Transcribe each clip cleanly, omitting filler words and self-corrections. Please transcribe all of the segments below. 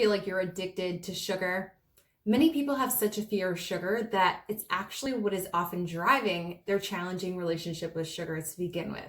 feel like you're addicted to sugar? Many people have such a fear of sugar that it's actually what is often driving their challenging relationship with sugar to begin with.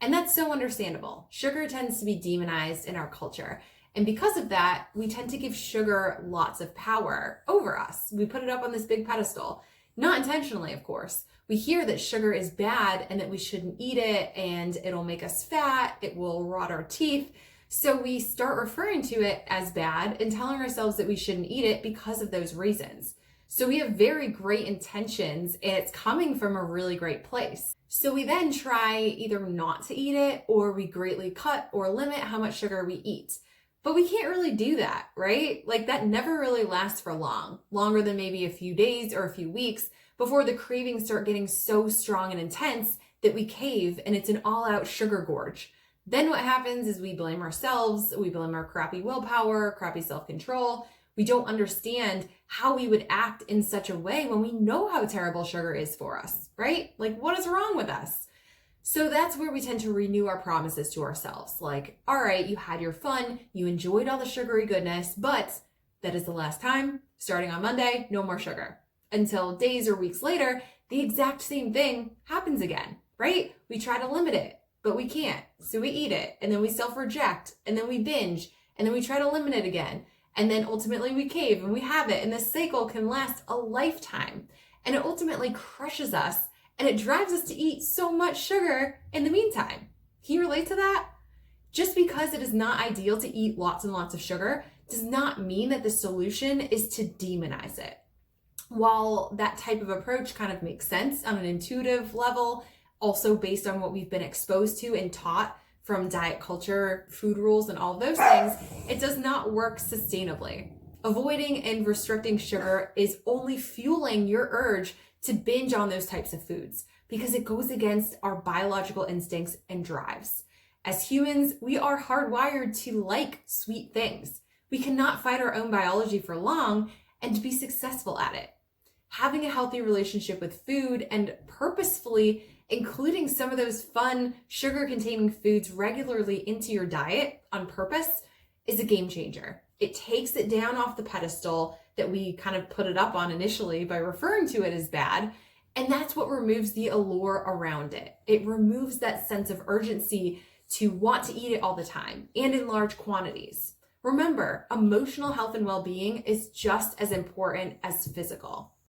And that's so understandable. Sugar tends to be demonized in our culture. And because of that, we tend to give sugar lots of power over us. We put it up on this big pedestal, not intentionally, of course. We hear that sugar is bad and that we shouldn't eat it and it'll make us fat, it will rot our teeth. So we start referring to it as bad and telling ourselves that we shouldn't eat it because of those reasons. So we have very great intentions and it's coming from a really great place. So we then try either not to eat it or we greatly cut or limit how much sugar we eat. But we can't really do that, right? Like that never really lasts for long, longer than maybe a few days or a few weeks before the cravings start getting so strong and intense that we cave and it's an all-out sugar gorge. Then what happens is we blame ourselves, we blame our crappy willpower, crappy self-control. We don't understand how we would act in such a way when we know how terrible sugar is for us, right? Like what is wrong with us? So that's where we tend to renew our promises to ourselves. Like, all right, you had your fun, you enjoyed all the sugary goodness, but that is the last time. Starting on Monday, no more sugar. Until days or weeks later, the exact same thing happens again, right? We try to limit it, but we can't. So we eat it, and then we self-reject, and then we binge, and then we try to limit it again. And then ultimately we cave and we have it. And this cycle can last a lifetime. And it ultimately crushes us and it drives us to eat so much sugar in the meantime. Can you relate to that? Just because it is not ideal to eat lots and lots of sugar does not mean that the solution is to demonize it. While that type of approach kind of makes sense on an intuitive level, also based on what we've been exposed to and taught from diet culture, food rules, and all of those things, it does not work sustainably. Avoiding and restricting sugar is only fueling your urge to binge on those types of foods because it goes against our biological instincts and drives. As humans, we are hardwired to like sweet things. We cannot fight our own biology for long and be successful at it. Having a healthy relationship with food and purposefully including some of those fun sugar-containing foods regularly into your diet on purpose is a game changer. It takes it down off the pedestal that we kind of put it up on initially by referring to it as bad, and that's what removes the allure around it. It removes that sense of urgency to want to eat it all the time and in large quantities. Remember, emotional health and well-being is just as important as physical.